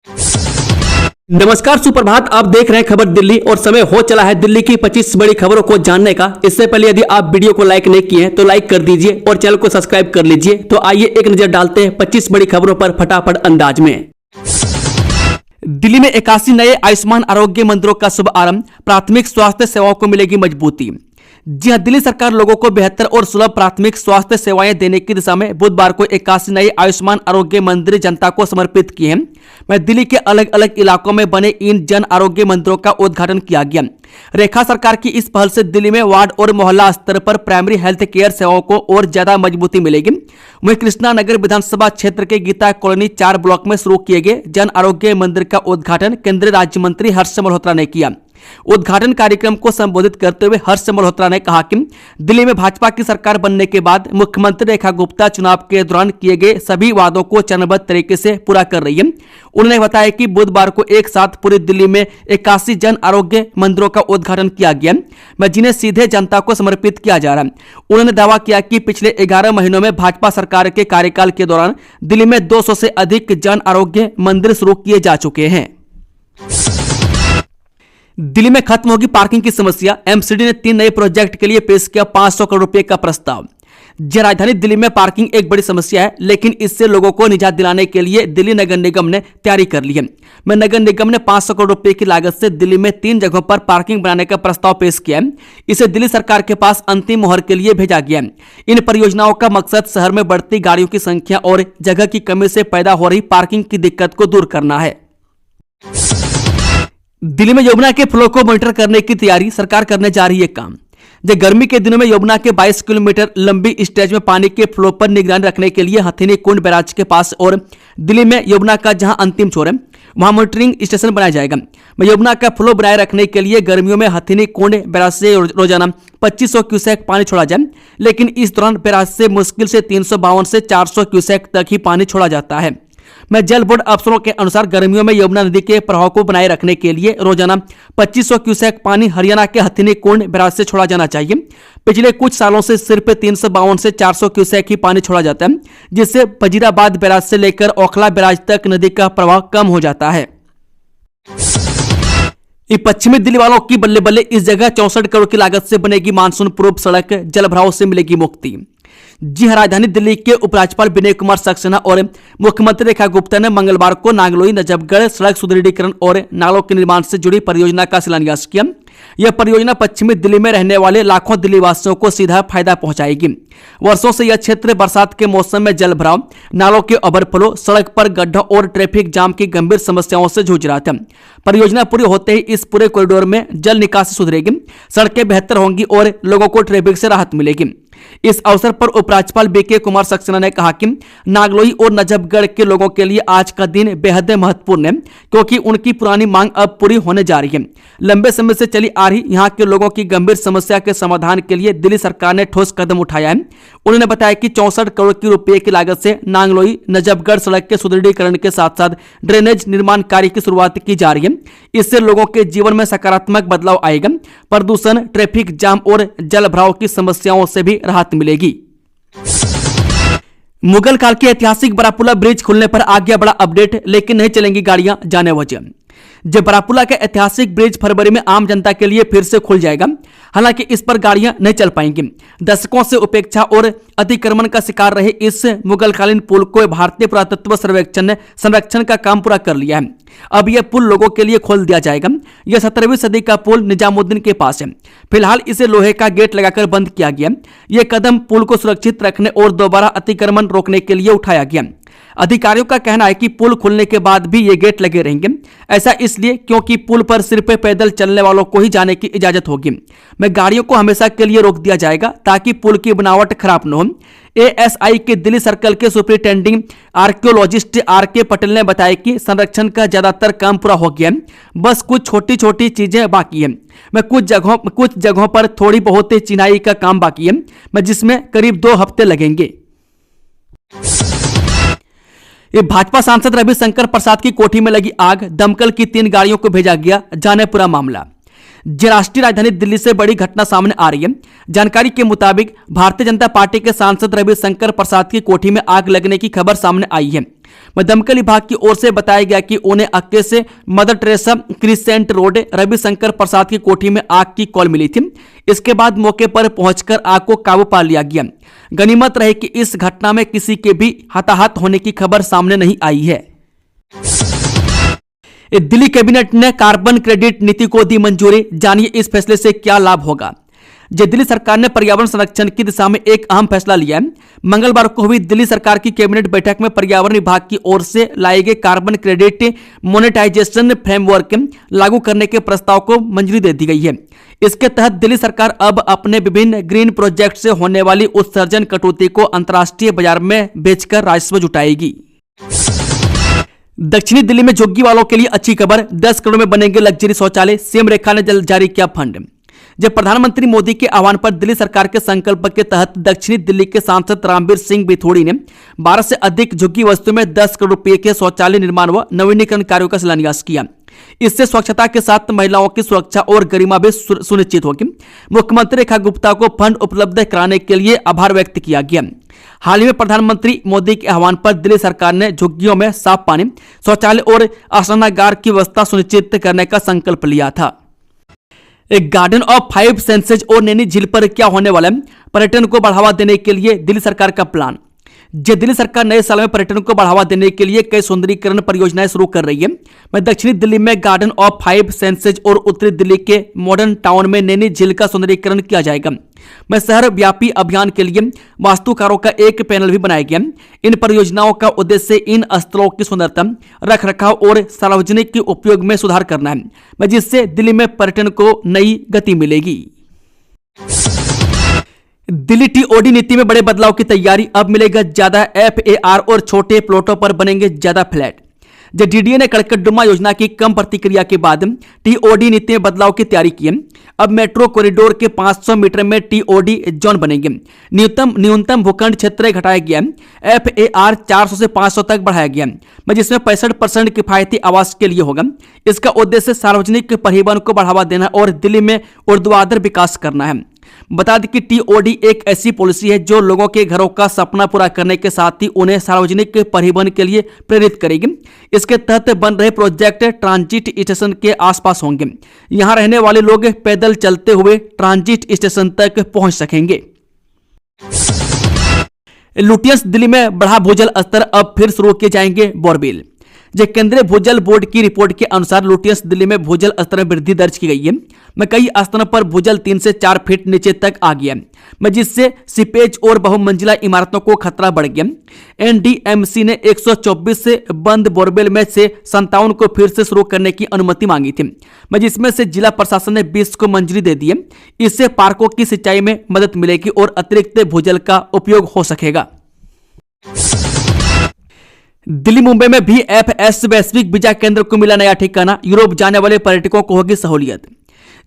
नमस्कार, सुप्रभात। आप देख रहे हैं खबर दिल्ली और समय हो चला है दिल्ली की 25 बड़ी खबरों को जानने का। इससे पहले यदि आप वीडियो को लाइक नहीं किए हैं तो लाइक कर दीजिए और चैनल को सब्सक्राइब कर लीजिए। तो आइए एक नजर डालते हैं 25 बड़ी खबरों पर फटाफट अंदाज में। दिल्ली में 81 नए आयुष्मान आरोग्य मंदिरों का शुभ आरंभ, प्राथमिक स्वास्थ्य सेवाओं को मिलेगी मजबूती। जी हां, दिल्ली सरकार लोगों को बेहतर और सुलभ प्राथमिक स्वास्थ्य सेवाएं देने की दिशा में बुधवार को 81 नए आयुष्मान आरोग्य मंदिर जनता को समर्पित किए हैं। वह दिल्ली के अलग अलग इलाकों में बने इन जन आरोग्य मंदिरों का उद्घाटन किया गया। रेखा सरकार की इस पहल से दिल्ली में वार्ड और मोहल्ला स्तर पर प्राइमरी हेल्थ केयर सेवाओं को और ज्यादा मजबूती मिलेगी। वहीं कृष्णा नगर विधानसभा क्षेत्र के गीता कॉलोनी 4 ब्लॉक में शुरू किए गए जन आरोग्य मंदिर का उद्घाटन केंद्रीय राज्य मंत्री हर्ष मल्होत्रा ने किया। उद्घाटन कार्यक्रम को संबोधित करते हुए हर्ष मल्होत्रा ने कहा कि दिल्ली में भाजपा की सरकार बनने के बाद मुख्यमंत्री रेखा गुप्ता चुनाव के दौरान किए गए सभी वादों को चरणबद्ध तरीके से पूरा कर रही है। उन्होंने बताया कि बुधवार को एक साथ पूरी दिल्ली में 81 जन आरोग्य मंदिरों का उद्घाटन किया गया, जिन्हें सीधे जनता को समर्पित किया जा रहा है। उन्होंने दावा किया कि पिछले 11 महीनों में भाजपा सरकार के कार्यकाल के दौरान दिल्ली में 200 से अधिक जन आरोग्य मंदिर शुरू किए जा चुके हैं। दिल्ली में खत्म होगी पार्किंग की समस्या, एमसीडी ने 3 नए प्रोजेक्ट के लिए पेश किया 500 करोड़ रुपए का प्रस्ताव। राजधानी दिल्ली में पार्किंग एक बड़ी समस्या है, लेकिन इससे लोगों को निजात दिलाने के लिए दिल्ली नगर निगम ने तैयारी कर ली है। नगर निगम ने 500 करोड़ रुपए की लागत से दिल्ली में 3 जगहों पर पार्किंग बनाने का प्रस्ताव पेश किया है। इसे दिल्ली सरकार के पास अंतिम मुहर के लिए भेजा गया है। इन परियोजनाओं का मकसद शहर में बढ़ती गाड़ियों की संख्या और जगह की कमी से पैदा हो रही पार्किंग की दिक्कत को दूर करना है। दिल्ली में यमुना के फ्लो को मॉनिटर करने की तैयारी सरकार करने जा रही है काम। गर्मी के दिनों में यमुना के 22 किलोमीटर लंबी स्ट्रेच में पानी के फ्लो पर निगरानी रखने के लिए हथिनी कुंड बैराज के पास और दिल्ली में यमुना का जहां अंतिम छोर है वहां मॉनिटरिंग स्टेशन बनाया जाएगा। यमुना का फ्लो बनाए रखने के लिए गर्मियों में हथिनी कुंड बैराज से रोजाना 2500 क्यूसेक पानी छोड़ा जाए, लेकिन इस दौरान बैराज से मुश्किल से 352 से 400 क्यूसेक तक ही पानी छोड़ा जाता है। जल बोर्ड अफसरों के अनुसार गर्मियों में यमुना नदी के प्रवाह को बनाए रखने के लिए रोजाना 2500 क्यूसेक पानी हरियाणा के हथिनी कुंड बैराज से छोड़ा जाना चाहिए। पिछले कुछ सालों से सिर्फ 352 से 400 क्यूसेक ही पानी छोड़ा जाता है, जिससे वजीराबाद बैराज से लेकर ओखला बैराज तक नदी का प्रवाह कम हो जाता है। पश्चिमी दिल्ली वालों की बल्ले बल्ले, इस जगह 64 करोड़ की लागत से बनेगी मानसून पूर्व सड़क, जलभराव से मिलेगी मुक्ति। जी हां, राजधानी दिल्ली के उपराज्यपाल विनय कुमार सक्सेना और मुख्यमंत्री रेखा गुप्ता ने मंगलवार को नागलोई नजफगढ़ सड़क सुदृढ़ीकरण और नालों के निर्माण से जुड़ी परियोजना का शिलान्यास किया। यह परियोजना पश्चिमी दिल्ली में रहने वाले लाखों दिल्ली वासियों को सीधा फायदा पहुंचाएगी। वर्षों से यह क्षेत्र बरसात के मौसम में जल भराव, नालों के ओवरफ्लो, सड़क पर गड्ढों और ट्रैफिक जाम की गंभीर समस्याओं से जूझ रहा था। परियोजना पूरी होते ही इस पूरे कॉरिडोर में जल निकासी सुधरेगी, सड़कें बेहतर होंगी और लोगों को ट्रैफिक से राहत मिलेगी। इस अवसर पर उपराज्यपाल बीके कुमार सक्सेना ने कहा कि नागलोई और नजफगढ़ के लोगों के लिए आज का दिन बेहद महत्वपूर्ण है, क्योंकि उनकी पुरानी मांग अब पूरी होने जा रही है। लंबे समय से चली आ रही यहां के लोगों की गंभीर समस्या के समाधान के लिए दिल्ली सरकार ने ठोस कदम उठाया है। उन्होंने बताया कि 64 करोड़ की रुपए की लागत से नागलोई नजफगढ़ सड़क के सुदृढ़ीकरण के साथ साथ ड्रेनेज निर्माण कार्य की शुरुआत की जा रही है। इससे लोगों के जीवन में सकारात्मक बदलाव आएगा, प्रदूषण, ट्रैफिक जाम और जल भराव की समस्याओं से भी राहत मिलेगी। मुगल काल के ऐतिहासिक बरापुला ब्रिज खुलने पर आ गया बड़ा अपडेट, लेकिन नहीं चलेंगी गाड़ियां, जाने वजह। बरापुला का ऐतिहासिक ब्रिज फरवरी में आम जनता के लिए फिर से खुल जाएगा। हालांकि इस पर गाड़ियां नहीं चल पाएंगी। दशकों से उपेक्षा और अतिक्रमण का शिकार रहे इस मुगलकालीन पुल को भारतीय पुरातत्व सर्वेक्षण ने संरक्षण का काम पूरा कर लिया है। अब यह पुल लोगों के लिए खोल दिया जाएगा। यह 17वीं सदी का पुल निजामुद्दीन के पास है। फिलहाल इसे लोहे का गेट लगाकर बंद किया गया। यह कदम पुल को सुरक्षित रखने और दोबारा अतिक्रमण रोकने के लिए उठाया गया। अधिकारियों का कहना है कि पुल खुलने के बाद भी ये गेट लगे रहेंगे। ऐसा इसलिए क्योंकि पुल पर सिर्फ पैदल चलने वालों को ही जाने की इजाजत होगी। गाड़ियों को हमेशा के लिए रोक दिया जाएगा ताकि पुल की बनावट खराब न हो। एएसआई के दिल्ली सर्कल के सुपरिटेंडिंग आर्कियोलॉजिस्ट आरके पटेल ने बताया कि संरक्षण का ज्यादातर काम पूरा हो गया है, बस कुछ छोटी छोटी चीजें बाकी है। कुछ जगहों पर थोड़ी बहुत चिनाई का काम बाकी है, जिसमें करीब 2 हफ्ते लगेंगे। भाजपा सांसद रविशंकर प्रसाद की कोठी में लगी आग, दमकल की 3 गाड़ियों को भेजा गया, जाने पूरा मामला। राष्ट्रीय राजधानी दिल्ली से बड़ी घटना सामने आ रही है। जानकारी के मुताबिक भारतीय जनता पार्टी के सांसद रविशंकर प्रसाद की कोठी में आग लगने की खबर सामने आई है। दमकल विभाग की ओर से बताया गया कि उन्हें अक्के से Mother Teresa Crescent Road Ravishankar Prasad की कोठी में आग की कॉल मिली थी। इसके बाद मौके पर पहुंचकर आग को काबू पा लिया गया। गनीमत रहे कि इस घटना में किसी के भी हताहत होने की खबर सामने नहीं आई है। दिल्ली कैबिनेट ने कार्बन क्रेडिट नीति को दी मंजूरी। जानिए इस फैसले से क्या लाभ होगा। दिल्ली सरकार ने पर्यावरण संरक्षण की दिशा में एक अहम फैसला लिया है। मंगलवार को हुई दिल्ली सरकार की कैबिनेट बैठक में पर्यावरण विभाग की ओर से लाए गए कार्बन क्रेडिट मोनेटाइजेशन फ्रेमवर्क लागू करने के प्रस्ताव को मंजूरी दे दी गई है। इसके तहत दिल्ली सरकार अब अपने विभिन्न ग्रीन प्रोजेक्ट से होने वाली उत्सर्जन कटौती को अंतर्राष्ट्रीय बाजार में बेचकर राजस्व जुटाएगी। दक्षिणी दिल्ली में झुग्गी वालों के लिए अच्छी खबर। 10 करोड़ में बनेंगे लग्जरी शौचालय। सीएम रेखा ने जल्द जारी किया फंड। जब प्रधानमंत्री मोदी के आह्वान पर दिल्ली सरकार के संकल्प के तहत दक्षिणी दिल्ली के सांसद रामवीर सिंह बिथोड़ी ने 12 से अधिक झुग्गी वस्तु में 10 करोड़ रुपए के शौचालय निर्माण व नवीनीकरण कार्यों का शिलान्यास किया। इससे स्वच्छता के साथ महिलाओं की सुरक्षा और गरिमा भी सुनिश्चित होगी। मुख्यमंत्री रेखा गुप्ता को फंड उपलब्ध कराने के लिए आभार व्यक्त किया गया। हाल ही में प्रधानमंत्री मोदी के आह्वान पर दिल्ली सरकार ने झुग्गियों में साफ पानी, शौचालय और स्नानागार की व्यवस्था सुनिश्चित करने का संकल्प लिया था। एक गार्डन ऑफ 5 सेंसेज और नैनी झील पर क्या होने वाला है। पर्यटन को बढ़ावा देने के लिए दिल्ली सरकार का प्लान। दिल्ली सरकार नए साल में पर्यटन को बढ़ावा देने के लिए कई सौंदर्यीकरण परियोजनाएं शुरू कर रही है। दक्षिणी दिल्ली में गार्डन ऑफ 5 सेंसेज और उत्तरी दिल्ली के मॉडर्न टाउन में नैनी झील का सौंदर्यीकरण किया जाएगा। शहर व्यापी अभियान के लिए वास्तुकारों का एक पैनल भी बनाया गया। इन परियोजनाओं का उद्देश्य इन स्थलों की सुंदरता, रखरखाव और सार्वजनिक उपयोग में सुधार करना है, जिससे दिल्ली में पर्यटन को नई गति मिलेगी। दिल्ली टीओडी नीति में बड़े बदलाव की तैयारी। अब मिलेगा ज्यादा एफएआर और छोटे प्लॉटों पर बनेंगे ज्यादा फ्लैट। डीडीए ने कड़कड़डुमा योजना की कम प्रतिक्रिया के बाद टीओडी नीति में बदलाव की तैयारी की है। अब मेट्रो कॉरिडोर के 500 मीटर में टीओडी जोन बनेंगे। न्यूनतम भूखंड क्षेत्र घटाया गया है। एफएआर 400 से 500 तक बढ़ाया गया है, जिसमें 65% किफायती आवास के लिए होगा। इसका उद्देश्य सार्वजनिक परिवहन को बढ़ावा देना और दिल्ली में ऊर्ध्वाधर विकास करना है। बता दें कि टीओडी एक ऐसी पॉलिसी है जो लोगों के घरों का सपना पूरा करने के साथ ही उन्हें सार्वजनिक परिवहन के लिए प्रेरित करेगी। इसके तहत बन रहे प्रोजेक्ट ट्रांजिट स्टेशन के आसपास होंगे। यहां रहने वाले लोग पैदल चलते हुए ट्रांजिट स्टेशन तक पहुंच सकेंगे। लुटियंस दिल्ली में बढ़ा भूजल स्तर। अब फिर शुरू किए जाएंगे बोरवेल। केंद्रीय भूजल बोर्ड की रिपोर्ट के अनुसार लुटियंस दिल्ली में भूजल स्तर में वृद्धि दर्ज की गई है। कई स्थानों पर भूजल 3 से 4 फीट नीचे तक आ गया, जिससे सीपेज और बहुमंजिला इमारतों को खतरा बढ़ गया। एनडीएमसी ने 124 से बंद बोरवेल में से 57 को फिर से शुरू करने की अनुमति मांगी थी, जिसमें से जिला प्रशासन ने 20 को मंजूरी दे दी है। इससे पार्कों की सिंचाई में मदद मिलेगी और अतिरिक्त भूजल का उपयोग हो सकेगा। दिल्ली मुंबई में VFS वैश्विक वीजा केंद्र को मिला नया ठिकाना। यूरोप जाने वाले पर्यटकों को होगी सहूलियत।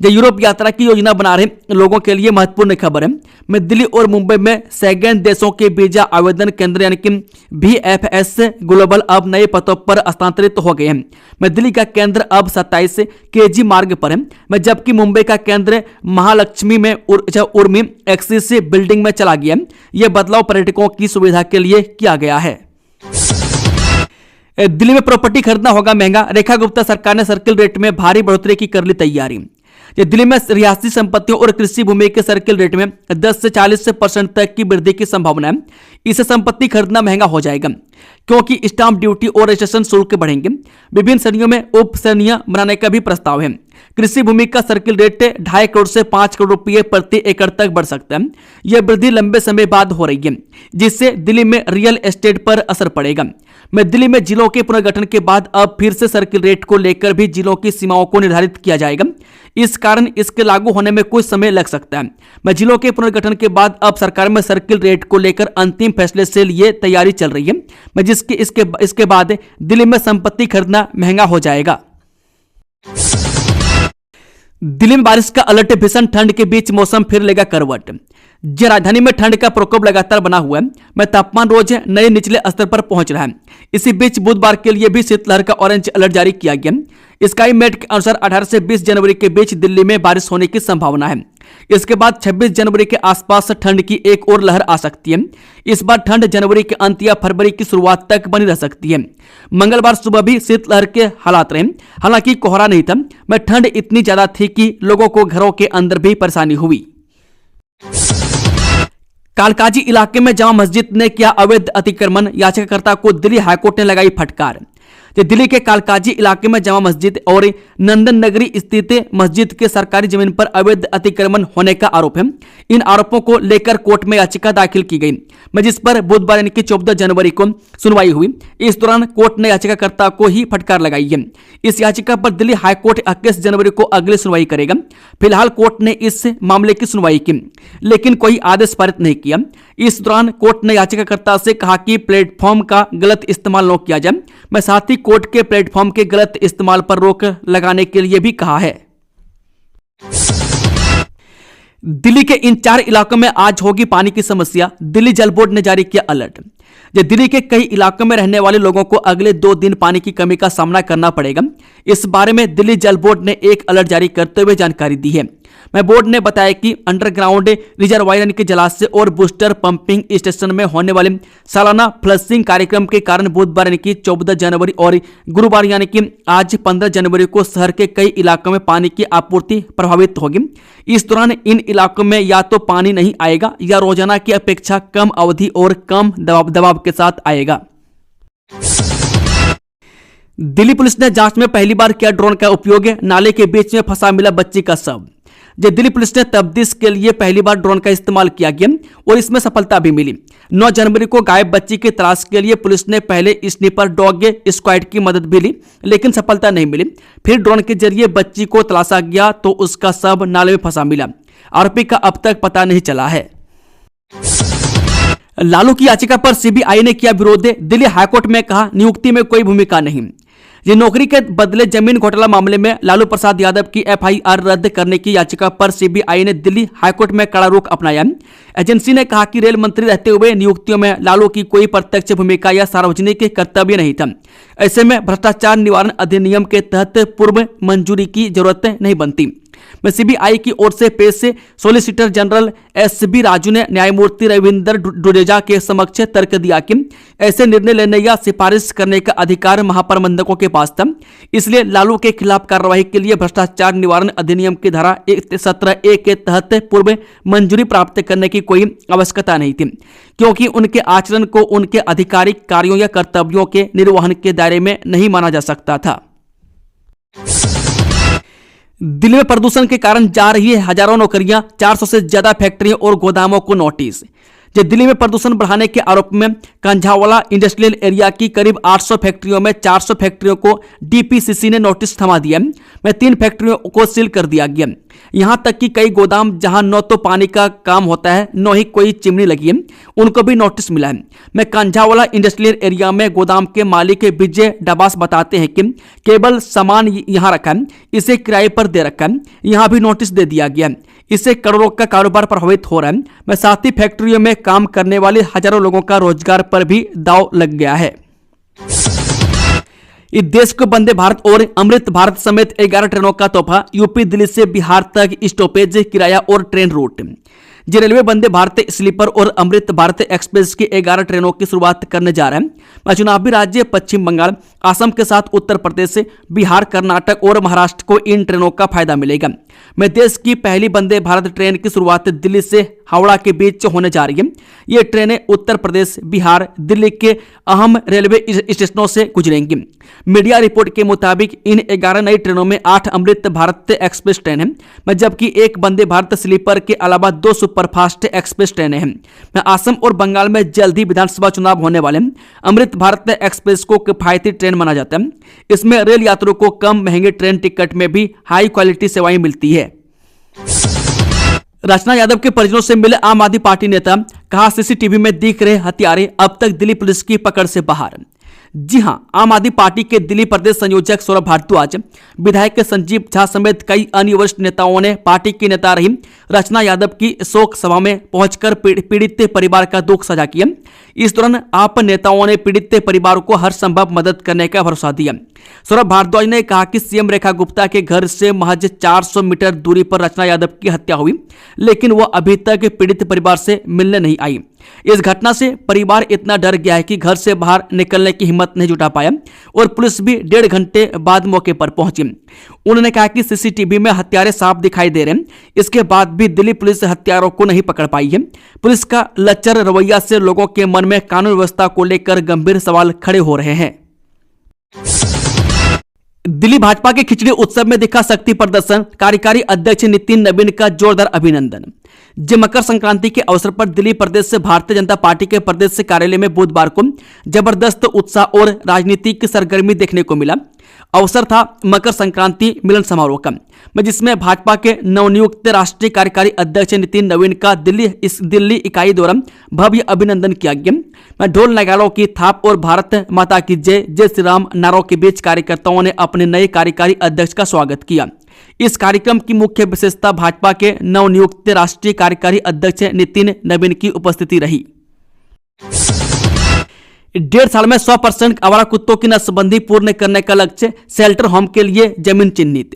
यूरोप यात्रा की योजना बना रहे लोगों के लिए महत्वपूर्ण खबर है। दिल्ली और मुंबई में शेंगेन देशों के वीजा आवेदन केंद्र यानी कि VFS ग्लोबल अब नए पतों पर स्थानांतरित हो गए हैं। दिल्ली का केंद्र अब 27 KG मार्ग पर है, जबकि मुंबई का केंद्र महालक्ष्मी में उर्मी एक्सिस बिल्डिंग में चला गया। यह बदलाव पर्यटकों की सुविधा के लिए किया गया है। दिल्ली में प्रॉपर्टी खरीदना होगा महंगा। रेखा गुप्ता सरकार ने सर्किल रेट में भारी बढ़ोतरी की कर ली तैयारी। दिल्ली में रिहायशी संपत्तियों और कृषि भूमि के सर्किल रेट में 10 से 40% तक की वृद्धि की संभावना है। इससे संपत्ति खरीदना महंगा हो जाएगा, क्योंकि स्टाम्प ड्यूटी और रजिस्ट्रेशन शुल्क बढ़ेंगे। विभिन्न श्रेणियों में उप श्रेणियां बनाने का भी प्रस्ताव है। कृषि भूमि का सर्किल रेट 2.5 करोड़ से 5 करोड़ रुपए प्रति एकड़ तक बढ़ सकता है। यह वृद्धि लंबे समय बाद हो रही है, जिससे दिल्ली में रियल एस्टेट पर असर पड़ेगा। दिल्ली में जिलों के पुनर्गठन के बाद अब फिर से सर्किल रेट को लेकर भी जिलों की सीमाओं को निर्धारित किया जाएगा। इस कारण इसके लागू होने में कुछ समय लग सकता है। जिलों के पुनर्गठन के बाद अब सरकार में सर्किल रेट को लेकर अंतिम फैसले से लिए तैयारी चल रही है, जिसके इसके बाद दिल्ली में संपत्ति खरीदना महंगा हो जाएगा। दिल्ली में बारिश का अलर्ट। भीषण ठंड के बीच मौसम फिर लेगा करवट। राजधानी में ठंड का प्रकोप लगातार बना हुआ है। तापमान रोज नए निचले स्तर पर पहुंच रहा है। इसी बीच बुधवार के लिए भी शीतलहर का ऑरेंज अलर्ट जारी किया गया। स्काई मेट के अनुसार 18 से 20 जनवरी के बीच दिल्ली में बारिश होने की संभावना है। इसके बाद 26 जनवरी के आसपास ठंड की एक और लहर आ सकती है। इस बार ठंड जनवरी के अंत या फरवरी की शुरुआत तक बनी रह सकती है। मंगलवार सुबह भी शीतलहर के हालात रहे, हालांकि कोहरा नहीं था, मगर ठंड इतनी ज्यादा थी कि लोगों को घरों के अंदर भी परेशानी हुई। कालकाजी इलाके में जामा मस्जिद ने किया अवैध अतिक्रमण, याचिकाकर्ता को दिल्ली हाईकोर्ट ने लगाई फटकार। दिल्ली के कालकाजी इलाके में जामा मस्जिद और नंदन नगरी स्थित मस्जिद के सरकारी जमीन पर अवैध अतिक्रमण होने का आरोप है। इन आरोपों को लेकर कोर्ट में याचिका दाखिल की गई, जिस पर बुधवार यानी कि 14 जनवरी को सुनवाई हुई। इस दौरान कोर्ट ने याचिकाकर्ता को ही फटकार लगाई है। इस याचिका पर दिल्ली हाईकोर्ट 21 जनवरी को अगली सुनवाई करेगा। फिलहाल कोर्ट ने इस मामले की सुनवाई की, लेकिन कोई आदेश पारित नहीं किया। इस दौरान कोर्ट ने याचिकाकर्ता से कहा कि प्लेटफॉर्म का गलत इस्तेमाल न किया जाए। मैं साथ ही कोर्ट के प्लेटफॉर्म के गलत इस्तेमाल पर रोक लगाने के लिए भी कहा है। दिल्ली के इन 4 इलाकों में आज होगी पानी की समस्या, दिल्ली जल बोर्ड ने जारी किया अलर्ट। दिल्ली के कई इलाकों में रहने वाले लोगों को अगले 2 दिन पानी की कमी का सामना करना पड़ेगा। इस बारे में दिल्ली जल बोर्ड ने एक अलर्ट जारी करते हुए जानकारी दी है। बोर्ड ने बताया कि अंडरग्राउंड रिजर्वायर यानी कि जलाशय और बूस्टर पंपिंग स्टेशन में होने वाले सालाना फ्लशिंग कार्यक्रम के कारण बुधवार यानी कि 14 जनवरी और गुरुवार यानी कि आज 15 जनवरी को शहर के कई इलाकों में पानी की आपूर्ति प्रभावित होगी। इस दौरान इन इलाकों में या तो पानी नहीं आएगा या रोजाना की अपेक्षा कम अवधि और कम दबाव के साथ आएगा। दिल्ली पुलिस ने जांच में पहली बार किया ड्रोन का उपयोग, नाले के बीच में फंसा मिला बच्ची का शव। दिल्ली पुलिस ने तफ्तीश के लिए पहली बार ड्रोन का इस्तेमाल किया गया और इसमें सफलता भी मिली। 9 जनवरी को गायब बच्ची की तलाश के लिए पुलिस ने पहले स्नीपर डॉग स्क्वाड की मदद भी ली, लेकिन सफलता नहीं मिली। फिर ड्रोन के जरिए बच्ची को तलाशा गया तो उसका शव नाले में फंसा मिला। आरोपी का अब तक पता नहीं चला है। लालू की याचिका पर सीबीआई ने किया विरोध, दिल्ली हाईकोर्ट में कहा नियुक्ति में कोई भूमिका नहीं। नौकरी के बदले जमीन घोटाला मामले में लालू प्रसाद यादव की एफआईआर रद्द करने की याचिका पर सीबीआई ने दिल्ली हाईकोर्ट में कड़ा रुख अपनाया। एजेंसी ने कहा कि रेल मंत्री रहते हुए नियुक्तियों में लालू की कोई प्रत्यक्ष भूमिका या सार्वजनिक कर्तव्य नहीं था। ऐसे में भ्रष्टाचार निवारण अधिनियम के तहत पूर्व मंजूरी की जरूरत नहीं बनती। सीबीआई की ओर से पेश सोलिसिटर जनरल एसबी राजू ने न्यायमूर्ति रविंदर डुडेजा के समक्ष तर्क दिया कि ऐसे निर्णय लेने या सिफारिश करने का अधिकार महाप्रबंधकों के पास था, इसलिए लालू के खिलाफ कार्रवाई के लिए भ्रष्टाचार निवारण अधिनियम की धारा 17A के तहत पूर्व मंजूरी प्राप्त करने की कोई आवश्यकता नहीं थी, क्योंकि उनके आचरण को उनके आधिकारिक कार्यों या कर्तव्यों के निर्वहन के दायरे में नहीं माना जा सकता था। दिल्ली में प्रदूषण के कारण जा रही है हजारों नौकरियां, 400 से ज्यादा फैक्ट्रियों और गोदामों को नोटिस। दिल्ली में प्रदूषण बढ़ाने के आरोप में कंझावाला इंडस्ट्रियल एरिया की करीब 800 फैक्ट्रियों में 400 फैक्ट्रियों को डीपीसीसी ने नोटिस थमा दिया। 3 फैक्ट्रियों को सील कर दिया गया। यहां तक कि कई गोदाम जहां न तो पानी का काम होता है न ही कोई चिमनी लगी है, उनको भी नोटिस मिला है। कंझावाला इंडस्ट्रियल एरिया में गोदाम के मालिक विजय डबास बताते हैं कि केवल सामान यहां रखा है, इसे किराए पर दे रखा है। यहां भी नोटिस दे दिया गया। इससे करोड़ों का कारोबार प्रभावित हो रहा है। साथ ही फैक्ट्रियों में काम करने वाले हजारों लोगों का रोजगार पर भी दांव लग गया है। इस देश को वंदे भारत और अमृत भारत समेत 11 ट्रेनों का तोहफा, यूपी दिल्ली से बिहार तक स्टॉपेज किराया और train route. Railway Vande Bharat sleeper और अमृत भारत एक्सप्रेस की 11 ट्रेनों की शुरुआत करने जा रहे हैं। चुनावी राज्य पश्चिम बंगाल, असम के साथ उत्तर प्रदेश, बिहार, कर्नाटक और महाराष्ट्र को इन ट्रेनों का फायदा मिलेगा। देश की पहली वंदे भारत ट्रेन की शुरुआत दिल्ली से हावड़ा के बीच होने जा रही है। ये ट्रेनें उत्तर प्रदेश, बिहार, दिल्ली के अहम रेलवे स्टेशनों से गुजरेंगी। मीडिया रिपोर्ट के मुताबिक इन 11 नई ट्रेनों में 8 अमृत भारत एक्सप्रेस ट्रेन है, जबकि एक वंदे भारत स्लीपर के अलावा 2 सुपरफास्ट एक्सप्रेस ट्रेनें हैं। असम और बंगाल में जल्द ही विधानसभा चुनाव होने वाले हैं। अमृत भारत एक्सप्रेस को किफायती ट्रेन माना जाता है। इसमें रेल यात्रियों को कम महंगे ट्रेन टिकट में भी हाई क्वालिटी सेवाएं मिलती है। रचना यादव के परिजनों से मिले आम आदमी पार्टी नेता, कहा सीसीटीवी में दिख रहे हत्यारे अब तक दिल्ली पुलिस की पकड़ से बाहर। जी हां, आम आदमी पार्टी के दिल्ली प्रदेश संयोजक सौरभ भारद्वाज, विधायक संजीव झा समेत कई अन्य वरिष्ठ नेताओं ने पार्टी की नेता रही रचना यादव की शोक सभा में पहुंचकर पीड़ित परिवार का दुख साझा किया। इस दौरान आप नेताओं ने पीड़ित परिवार को हर संभव मदद करने का भरोसा दिया। सौरभ भारद्वाज ने कहा कि सीएम रेखा गुप्ता के घर से महज 400 मीटर दूरी पर रचना यादव की हत्या हुई, लेकिन वह अभी तक पीड़ित परिवार से मिलने नहीं आई। इस घटना से परिवार इतना डर गया है कि घर से बाहर निकलने की हिम्मत नहीं जुटा पाया और पुलिस भी 1.5 घंटे बाद मौके पर पहुंची। उन्होंने कहा कि सीसीटीवी में हत्यारे साफ दिखाई दे रहे हैं, इसके बाद भी दिल्ली पुलिस हत्यारों को नहीं पकड़ पाई है। पुलिस का लच्चर रवैया से लोगों के मन में कानून व्यवस्था को लेकर गंभीर सवाल खड़े हो रहे हैं। दिल्ली भाजपा के खिचड़ी उत्सव में दिखा शक्ति प्रदर्शन, कार्यकारी अध्यक्ष नितिन नवीन का जोरदार अभिनंदन। मकर संक्रांति के अवसर पर दिल्ली प्रदेश से भारतीय जनता पार्टी के प्रदेश कार्यालय में बुधवार को जबरदस्त उत्साह और राजनीतिक सरगर्मी देखने को मिला। अवसर था मकर संक्रांति मिलन समारोह का, जिसमें भाजपा के नवनियुक्त राष्ट्रीय कार्यकारी अध्यक्ष नितिन नवीन का दिल्ली इकाई द्वारा भव्य अभिनंदन किया गया। ढोल नगाड़ों की थाप और भारत माता की जय जय श्री राम नारों के बीच कार्यकर्ताओं ने अपने नए कार्यकारी अध्यक्ष का स्वागत किया। इस कार्यक्रम की मुख्य विशेषता भाजपा के नवनियुक्त राष्ट्रीय कार्यकारी अध्यक्ष नितिन नवीन की उपस्थिति रही। 1.5 साल में 100% आवारा कुत्तों की नसबंदी पूर्ण करने का लक्ष्य, शेल्टर होम के लिए जमीन चिन्हित।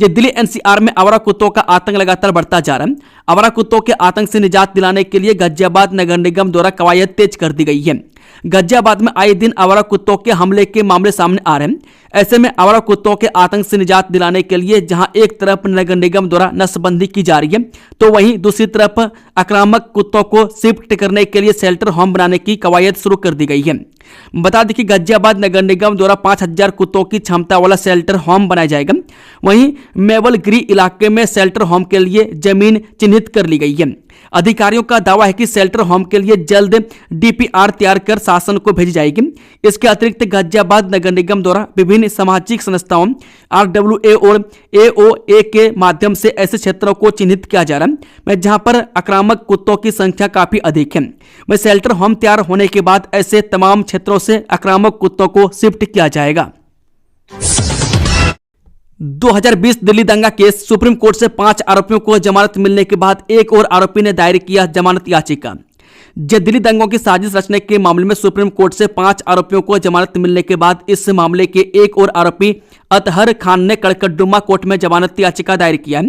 दिल्ली एनसीआर में आवारा कुत्तों का आतंक लगातार बढ़ता जा रहा है। आवारा कुत्तों के आतंक से निजात दिलाने के लिए गाजियाबाद नगर निगम द्वारा कवायद तेज कर दी गई है। गाजियाबाद में आए दिन आवारा कुत्तों के हमले के मामले सामने आ रहे हैं। ऐसे में आवारा कुत्तों के आतंक से निजात दिलाने के लिए जहां एक तरफ नगर निगम द्वारा नसबंदी की जा रही है, तो वहीं दूसरी तरफ आक्रामक कुत्तों को शिफ्ट करने के लिए शेल्टर होम बनाने की कवायद शुरू कर दी गई है। बता दें कि गाजियाबाद नगर निगम द्वारा 5000 कुत्तों की क्षमता वाला शेल्टर होम बनाया जाएगा। वहीं मेवलगिरी इलाके में शेल्टर होम के लिए जमीन चिन्हित कर ली गई है। अधिकारियों का दावा है कि शेल्टर होम के लिए जल्द डीपीआर तैयार कर शासन को भेजी जाएगी। इसके अतिरिक्त गाजियाबाद नगर निगम द्वारा विभिन्न सामाजिक संस्थाओं RWA और AOA के माध्यम से ऐसे क्षेत्रों को चिन्हित किया जा रहा है जहां पर आक्रामक कुत्तों की संख्या काफी अधिक है। वह शेल्टर होम तैयार होने के बाद ऐसे तमाम क्षेत्रों से आक्रामक कुत्तों को शिफ्ट किया जाएगा। 2020 दिल्ली दंगा केस, सुप्रीम कोर्ट से 5 आरोपियों को जमानत मिलने के बाद एक और आरोपी ने दायर किया जमानत याचिका। दिल्ली दंगों की साजिश रचने के मामले में सुप्रीम कोर्ट से 5 आरोपियों को जमानत मिलने के बाद इस मामले के एक और आरोपी अतहर खान ने कड़कड़डुमा कोर्ट में जमानत याचिका दायर किया है।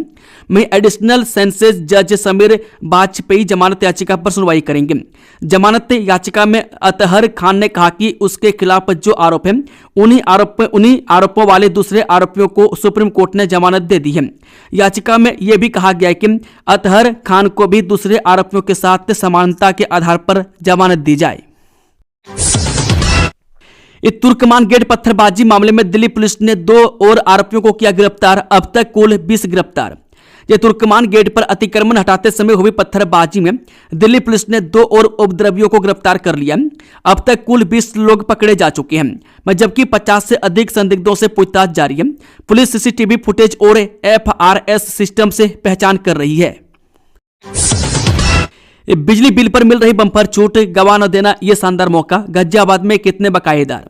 वहीं एडिशनल सेशंस जज समीर वाजपेयी जमानत याचिका पर सुनवाई करेंगे। जमानत याचिका में अतहर खान ने कहा कि उसके खिलाफ जो आरोप है उन्हीं आरोपों वाले दूसरे आरोपियों को सुप्रीम कोर्ट ने जमानत दे दी है। याचिका में यह भी कहा गया है कि अतहर खान को भी दूसरे आरोपियों के साथ समानता के आधार पर जमानत दी जाए। तुर्कमान गेट पत्थरबाजी मामले में दिल्ली पुलिस ने 2 और आरोपियों को किया गिरफ्तार। अब तक कुल 20 गिरफ्तार। तुर्कमान गेट पर अतिक्रमण हटाते समय हुई पत्थरबाजी में दिल्ली पुलिस ने 2 और उपद्रवियों को गिरफ्तार कर लिया। अब तक कुल 20 लोग पकड़े जा चुके हैं, जबकि 50 से अधिक संदिग्धों से पूछताछ जारी है। पुलिस सीसीटीवी फुटेज और FRS सिस्टम से पहचान कर रही है। बिजली बिल पर मिल रही बम्पर छूट, गवा न देना ये शानदार मौका। गाजियाबाद में कितने बकायेदार।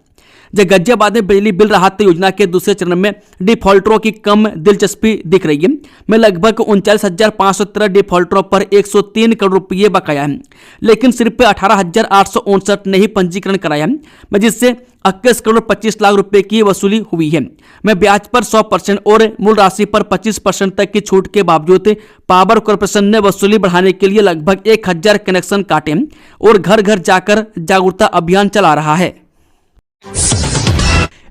गाजियाबाद में बिजली बिल राहत योजना के दूसरे चरण में डिफॉल्टरों की कम दिलचस्पी दिख रही है। में लगभग 39,513 डिफॉल्टरों पर 103 करोड़ रुपये बकाया है, लेकिन सिर्फ 18,859 ने ही पंजीकरण कराया है, जिससे 21 करोड़ 25 लाख रुपए की वसूली हुई है। में ब्याज पर 100% और मूल राशि पर 25% तक की छूट के बावजूद पावर कॉर्पोरेशन ने वसूली बढ़ाने के लिए लगभग 1000 कनेक्शन काटे और घर घर जाकर जागरूकता अभियान चला रहा है।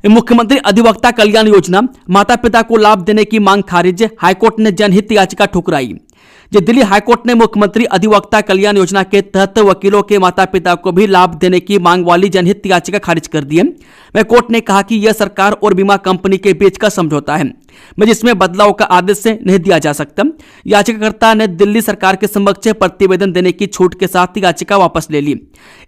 मुख्यमंत्री अधिवक्ता कल्याण योजना, माता पिता को लाभ देने की मांग खारिज, हाईकोर्ट ने जनहित याचिका ठुकराई। दिल्ली हाईकोर्ट ने मुख्यमंत्री अधिवक्ता कल्याण योजना के तहत वकीलों के माता पिता को भी लाभ देने की मांग वाली जनहित याचिका खारिज कर दी है। कोर्ट ने कहा कि यह सरकार और बीमा कंपनी के बीच का समझौता है। जिसमें बदलाव का आदेश नहीं दिया जा सकता। याचिकाकर्ता ने दिल्ली सरकार के समक्ष प्रतिवेदन देने की छूट के साथ याचिका वापस ले ली।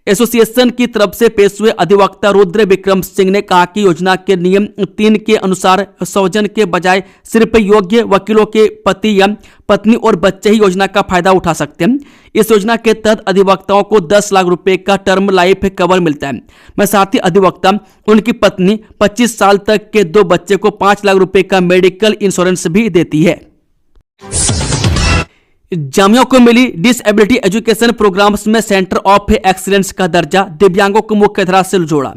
एसोसिएशन की तरफ से पेश हुए अधिवक्ता रुद्र विक्रम सिंह ने कहा कि योजना के नियम 3 के अनुसार सौजन के बजाय सिर्फ योग्य वकीलों के पति या पत्नी और बच्चे ही योजना का फायदा उठा सकते हैं। इस योजना के तहत अधिवक्ताओं को 10 लाख रुपए का टर्म लाइफ कवर मिलता है। साथ ही अधिवक्ता उनकी पत्नी 25 साल तक के 2 बच्चे को 5 लाख रुपए का मेडिकल इंश्योरेंस भी देती है। जामिया को मिली डिसेबिलिटी एजुकेशन प्रोग्राम्स में सेंटर ऑफ एक्सीलेंस का दर्जा, दिव्यांगों को मुख्यधारा से जोड़ा।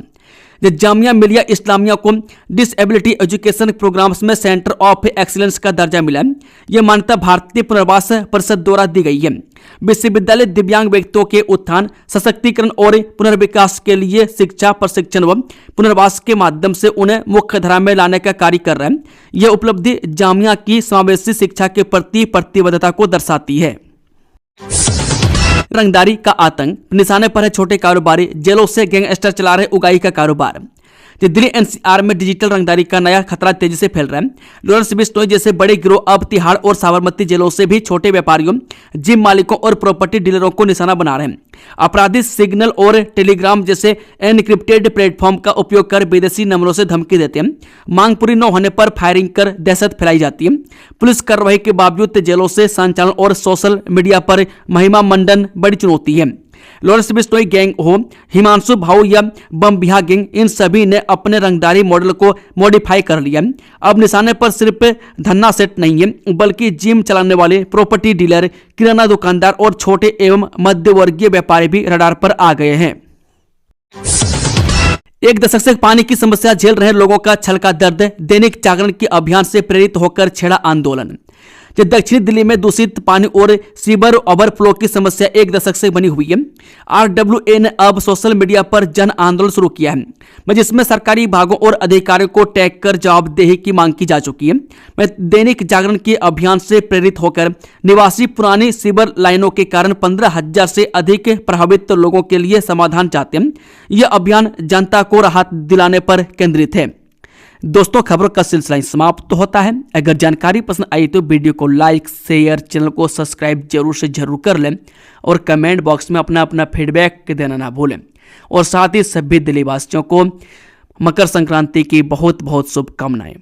जामिया मिलिया इस्लामिया को डिसेबिलिटी एजुकेशन प्रोग्राम्स में सेंटर ऑफ एक्सीलेंस का दर्जा मिला है। यह मान्यता भारतीय पुनर्वास परिषद द्वारा दी गई है। विश्वविद्यालय दिव्यांग व्यक्तियों के उत्थान, सशक्तिकरण और पुनर्विकास के लिए शिक्षा, प्रशिक्षण व पुनर्वास के माध्यम से उन्हें मुख्यधारा में लाने का कार्य कर रहा है। यह उपलब्धि जामिया की समावेशी शिक्षा के प्रति प्रतिबद्धता को दर्शाती है। रंगदारी का आतंक, निशाने पर है छोटे कारोबारी, जेलों से गैंगस्टर चला रहे उगाई का कारोबार। दिल्ली एनसीआर में डिजिटल रंगदारी का नया खतरा तेजी से फैल रहा है। लॉरेंस बिश्नोई जैसे बड़े गिरोह अब तिहाड़ और साबरमती जेलों से भी छोटे व्यापारियों, जिम मालिकों और प्रॉपर्टी डीलरों को निशाना बना रहे हैं। अपराधी सिग्नल और टेलीग्राम जैसे एनक्रिप्टेड प्लेटफॉर्म का उपयोग कर विदेशी नंबरों से धमकी देते हैं। मांग पूरी न होने पर फायरिंग कर दहशत फैलाई जाती है। पुलिस कार्रवाई के बावजूद जेलों से संचालन और सोशल मीडिया पर महिमा मंडन बड़ी चुनौती है। लॉरेंस बिश्नोई गैंग हो, हिमांशु भाऊ या बम बिहा गैंग, इन सभी ने अपने रंगदारी मॉडल को मॉडिफाई कर लिया। अब निशाने पर सिर्फ धन्ना सेट नहीं है, बल्कि जिम चलाने वाले, प्रॉपर्टी डीलर, किराना दुकानदार और छोटे एवं मध्यवर्गीय व्यापारी भी रडार पर आ गए हैं। एक दशक से पानी की समस्या झेल रहे लोगों का छलका दर्द, दैनिक जागरण के अभियान से प्रेरित होकर छेड़ा आंदोलन। दक्षिणी दिल्ली में दूषित पानी और सीवर ओवरफ्लो की समस्या एक दशक से बनी हुई है। आरडब्ल्यूए ने अब सोशल मीडिया पर जन आंदोलन शुरू किया है, जिसमें सरकारी विभागों और अधिकारियों को टैग कर जवाबदेही की मांग की जा चुकी है। दैनिक जागरण के अभियान से प्रेरित होकर निवासी पुरानी सीवर लाइनों के कारण 15,000 से अधिक प्रभावित लोगों के लिए समाधान चाहते हैं। यह अभियान जनता को राहत दिलाने पर केंद्रित है। दोस्तों, खबरों का सिलसिला समाप्त तो होता है। अगर जानकारी पसंद आई तो वीडियो को लाइक, शेयर, चैनल को सब्सक्राइब जरूर से जरूर कर लें और कमेंट बॉक्स में अपना फीडबैक देना ना भूलें। और साथ ही सभी दिल्ली वासियों को मकर संक्रांति की बहुत बहुत शुभकामनाएं।